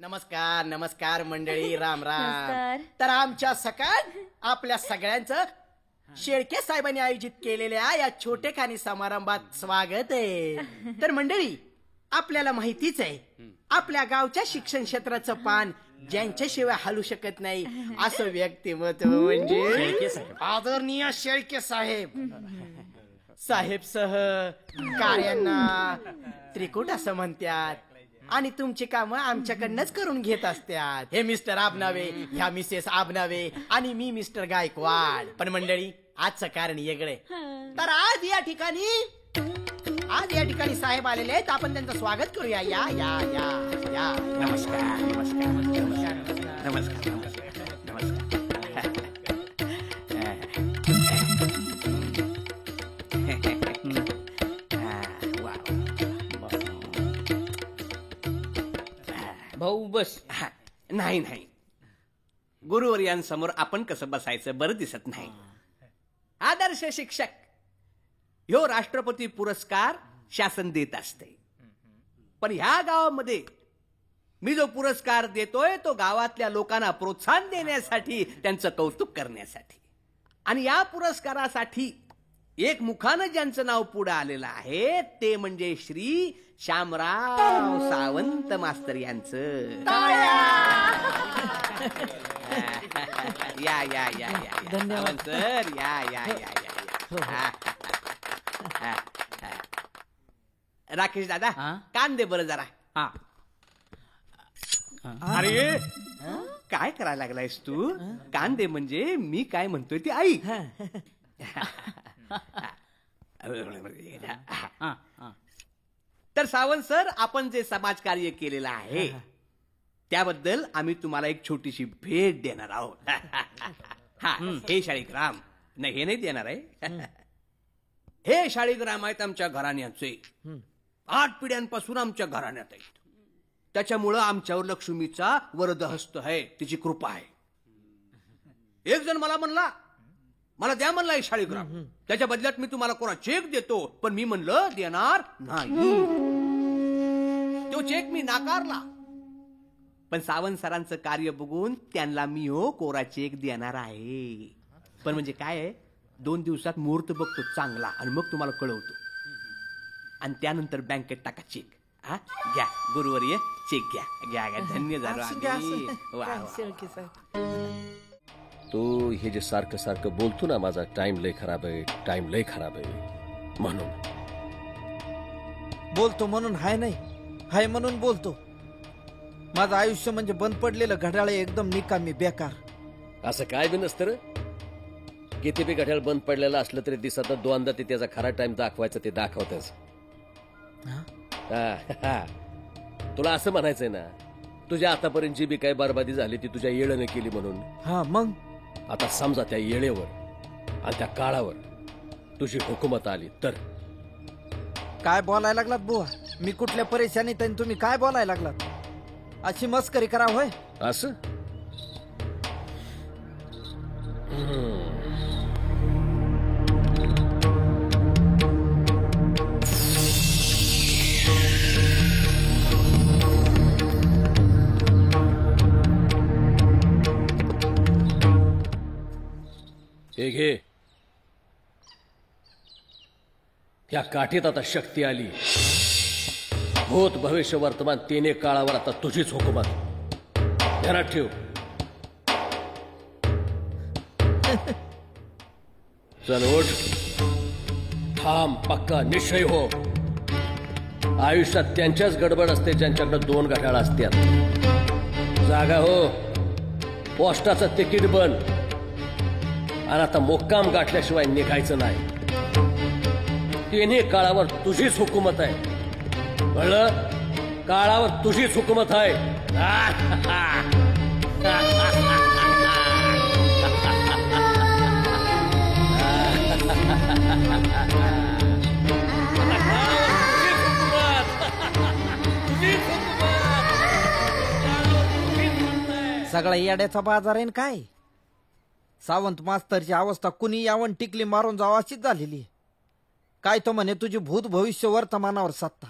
नमस्कार नमस्कार मंडळी, राम राम. नमस्कार. तर आमच्या सकाळ आपल्या सगळ्यांचं शेळके साहेबांनी आयोजित केलेल्या या छोटेखानी समारंभात स्वागत आहे. तर मंडळी, आपल्याला माहितीच आहे, आपल्या गावच्या शिक्षण क्षेत्राचं पान ज्यांच्याशिवाय हलू शकत नाही असं व्यक्तिमत्व म्हणजे आदरणीय शेळके साहेब. साहेब सह कार्यांना त्रिकूट असं म्हणतात आणि तुमची कामं आमच्याकडनंच करून घेत असतात. हे मिस्टर आबनावे, ह्या मिसेस आबनावे आणि मी मिस्टर गायकवाड. पण मंडळी, आजचं कारण वेगळे. तर आज या ठिकाणी साहेब आलेले आहेत. आपण त्यांचं स्वागत करूया. या या या या. नमस्कार नमस्कार नमस्कार नमस्कार नमस्कार नमस्कार. भाऊ बस. नाही नाही, गुरुवर्यांसमोर आपण कसं बसायचं बरं दिसत नाही. आदर्श शिक्षक ह्यो राष्ट्रपती पुरस्कार शासन देत असते, पण ह्या गावामध्ये मी जो पुरस्कार देतोय तो गावातल्या लोकांना प्रोत्साहन देण्यासाठी, त्यांचं कौतुक करण्यासाठी. आणि या पुरस्कारासाठी एक मुखानं ज्यांचं नाव पुढे आलेलं आहे ते म्हणजे श्री शामराव सावंत मास्तर यांचं. या या या या धन्यवाद सर. या या या या. राकेश दादा, कान दे बरं जरा. अरे काय करायला लागलायस तू? कान दे म्हणजे मी काय म्हणतोय ते ऐक. तर सावंत सर, आपण जे समाजकार्य केलेलं आहे त्याबद्दल आम्ही तुम्हाला एक छोटीशी भेट देणार आहोत. हा, हे शाळीग्राम नाही, हे नाही देणार आहे. हे शाळीग्राम आहेत आमच्या घराण्याचे. 8 पिढ्यांपासून आमच्या घराण्यात आहेत. त्याच्यामुळं आमच्यावर लक्ष्मीचा वरदहस्त आहे, तिची कृपा आहे. एक जण मला म्हणला, मला द्या म्हणला एक शाळीग्राम, त्याच्या बदल्यात मी तुम्हाला कोणा चेक देतो. पण मी म्हणलं देणार नाही. तो चेक मी नाकारला. पण सावंत सरांचं कार्य बघून त्यांना मी कोरा चेक देणार आहे. पण म्हणजे काय आहे, 2 दिवसात मुहूर्त बघतो चांगला आणि मग तुम्हाला कळवतो. आणि त्यानंतर बँकेत टाका चेक. हा घ्या गुरुवर्य, चेक घ्या घ्या घ्या. धन्य झालो आम्ही. वा, वा. तू हे जे सारखं सारखं बोलतो ना, माझा टाइम लय खराब आहे, टाइम लय खराब आहे म्हणून बोलतो. म्हणून हाय नाही, हाय म्हणून बोलतो. माझं आयुष्य म्हणजे बंद पडलेलं घड्याळ एकदम निकामी बेकार. असं काय बी नसतं रे. किती बी घड्याळ बंद पडलेलं असलं तरी दिसत 2दा ते त्याचा खरा टाइम दाखवायचा ते दाखवतच. तुला असं म्हणायचंय ना, तुझ्या आतापर्यंत जी बी काही बरबादी झाली ती तुझ्या येळेने केली म्हणून. हा मग आता समजा त्या येळेवर आणि त्या काळावर तुझी हुकूमत आली तर काय बोलायला लागलात बुवा? मी कुठल्या परेशानीत आणि तुम्ही काय बोलायला लागलात? अशी मस्करी करा होय? असं हे घे. या काठीत आता शक्ती आली. भूत भविष्य वर्तमान 3 काळावर आता तुझीच हुकूमत. ध्यानात ठेव. चल उठ, थांब, पक्का निश्चय हो. आयुष्यात त्यांच्याच गडबड असते ज्यांच्याकडे 2 घड्याळ असतात. जागा हो. पोस्टाचं तिकीट बन आणि आता मुक्काम गाठल्याशिवाय निघायचं नाही. 3 काळावर तुझीच हुकूमत आहे. कळलं? काळावर तुझीच हुकूमत आहे. सगळा येड्याचा बाजार आहे न काय? सावंत मास्तरची अवस्था कुणी यावं टिकली मारून जावं अशीच झालेली. काय तो म्हणे तुझी भूत भविष्य वर्तमानावर सत्ता,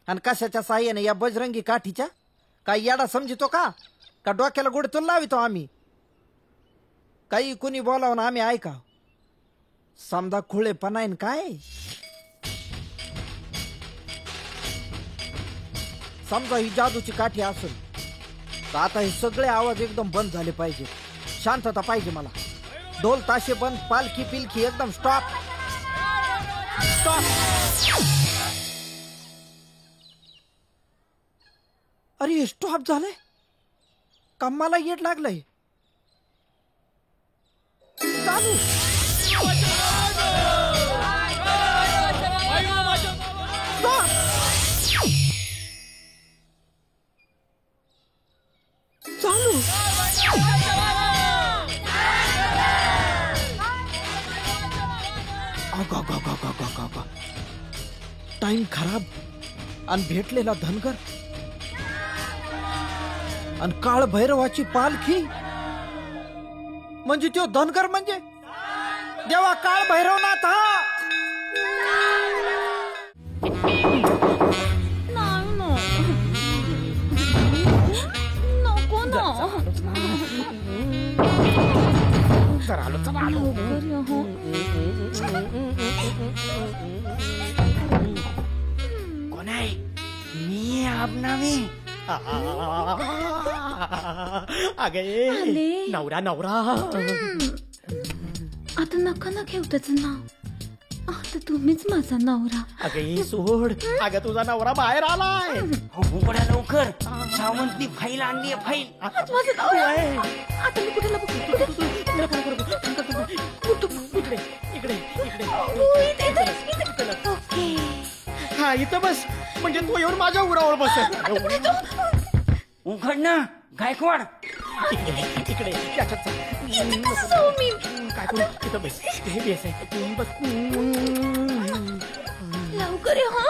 आणि कशाच्या साह्याने? या बजरंगी काठीच्या काही याडा समजितो का डोक्याला गुडतून लावितो आम्ही? काही कुणी बोलावून आम्ही ऐका? समजा खुळेपणा आहे न काय? समजा ही जादूची काठी असेल तर आता हे सगळे आवाज एकदम बंद झाले पाहिजे. शांतता पाहिजे मला. ढोल ताशे बंद, पालखी पिलखी एकदम स्टॉप. अरे स्टॉप झालंय का? मला येड लागलंय. चालू. Stop. चालू. टाइम खराब आणि भेटलेला धनगर आणि काळ भैरवाची पालखी. म्हणजे तो धनगर म्हणजे देवा काळ भैरवनाथ हा. नको ना. कोण आहे? मी आबनावे. अगे आले. नवरा नवरा. आता नका ना घेऊ त्याचं नाव. आता तुम्हीच माझा नवरा. अगे सोड. अगं तुझा नवरा बाहेर आलाय. उघडा लवकर. सावंतनी फाईल आणली फाईल. माझं नवरा. आता मी कुठे लपू? इकडे इकडे इकडे. ओके. हा इथं बस. म्हणजे तू येऊन माझ्या उरावर बस. उघड ना गायकवाड. इकडे इकडे याच्यात जा. काय करू? इथं बस. हे बेस आहे. बस. लवकर ये हा.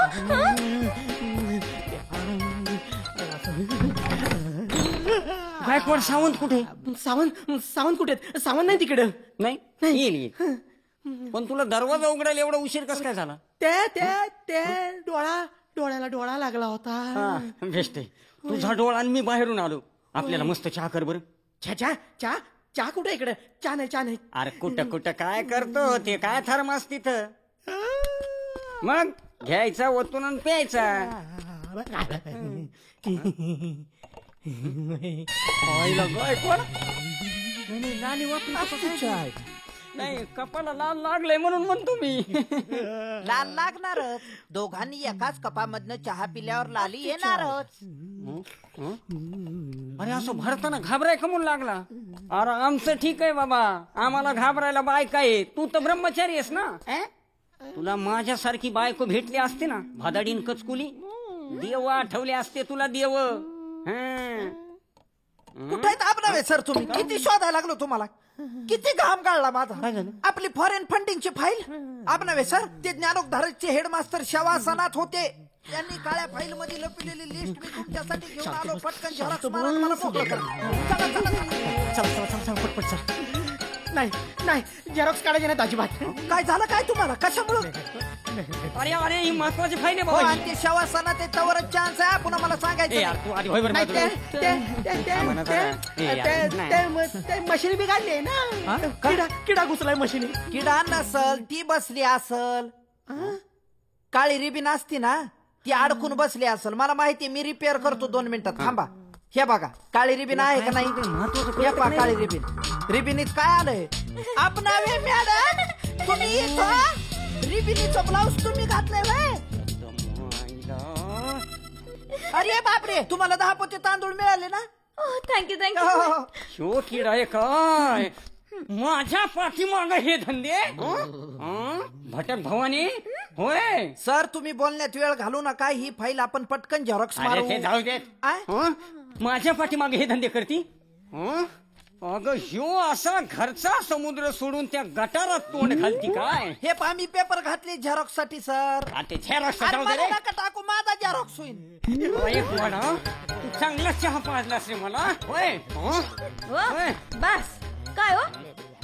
गायकवाड सावंत कुठे? सावंत सावंत कुठे? सावंत नाही तिकडं. नाही येईल येईल. पण तुला दरवाजा उघडायला एवढा उशीर कस काय झाला? ते डोळ्याला डोळा लागला होता. बेस्ट आहे. तुझा डोळा आणि मी बाहेरून आलो. आपल्याला मस्त चहा कर बरं. चहा कुठे? इकडे चहा नाही. अरे कुठं कुठं काय करतो? ते काय थर्मास तिथं. मग घ्यायचा ओतून आणि प्यायचा. गायकवाड नाही कपाला लाल लागलंय म्हणून म्हणतो मी. लाल लागणारच. दोघांनी एकाच कपामधनं चहा पिल्यावर लाली येणारच. अरे असं भरताना घाबराय कमून लागला? अरे आमचं ठीक आहे बाबा. आम्हाला घाबरायला बायका आहे. तू तर ब्रह्मचारी आहेस ना. तुला माझ्यासारखी बायको भेटली असते ना भादाडीन कचकुली. देव आठवले असते तुला देव. कुठे आबनावे सर तुम्ही? किती शोधायला लागलो तुम्हाला. किती घाम काढला माझा. आपली फॉरेन फंडिंगची फाईल. आबनावे सर ते ज्ञानोद्धारकचे हेडमास्टर शवासनात होते. त्यांनी काळ्या फाईल मध्ये लपलेली लिस्ट मी तुमच्यासाठी घेऊन आलो. पटकन झेरॉक्स मारून मला मोकळं करा. चल पटपट चल. नाही झेरॉक्स काढायचे नाहीत अजिबात. काय झालं काय तुम्हाला? कशामुळे? अरे अरे ही महत्वाची फाईल आहे हो, बाबा. आणि ते शवासनात ते तवरच चान्स आहे. पुन्हा मला सांगायचं यार नाही. तू आधी होय बरं नाही माझं. ते मशीन बिघडली ना. किडा घुसलाय मशीन. किडा नसल ती बसली असल. काळी रिबीन असती ना ती अडकून बसली असल. मला माहिती. मी रिपेअर करतो 2 मिनिटात. थांबा. हे बघा काळी रिबीन आहे का नाही? हे पहा काळी रिबीन. रिबीनीत काय आलंय? आपणावे मॅडम तुम्ही इथं रिबीनीचं ब्लाऊज तुम्ही घातलंय व्हय? अरे बापरे. तुम्हाला 10 पोते तांदूळ मिळाले ना? थँक्यू. शो किडा आहे काय? माझ्या पाठीमाग हे धंदे. भटक भवानी होय. सर तुम्ही बोलण्यात वेळ घालू नका. ही फाईल आपण पटकन झेरॉक्स अरे मारू. ते जाऊ देत. आय? माझ्या पाठीमागे हे धंदे करती. अगं ह्यो असा घरचा समुद्र सोडून त्या गटारात तोंड घालती काय? हे पहा मी पेपर घातले झेरॉक्स साठी सर. ते झेरॉक्स अरे जाऊ दे मला रे. नका टाकू. माझा झेरॉक्स होईल. एक वाडा तू चांगला चहा पाजलास रे मला. होय होय. बस काय हो?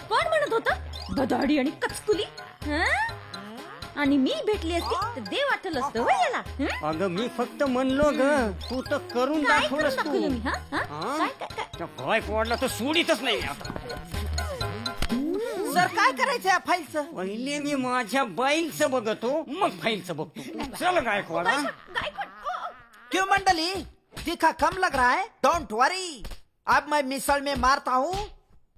कोण म्हणत होता बदाडी आणि कचकुली? आणि मी भेटली असती तर दे वाटलं असतं होय याला हं? अगं मी फक्त म्हणलो ग, तू तर करून काय करून दाखवलंस दाखवलं तू. मी हा हा? हा? काय काय काय त्या बायको वाढला तर सोडीतच नाही आता. सर काय करायचं या फाईलचं? पहिले मी माझ्या बाईलचं बघतो, मग फाईलचं बघतो. चल गायकवाडा. क्यों मंडली, तीखा कम लग रहा है? डोंट वरी, अब मैं मिसल में मारता हूँ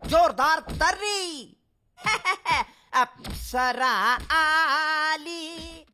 जोरदार तर्री. अप्सरा आली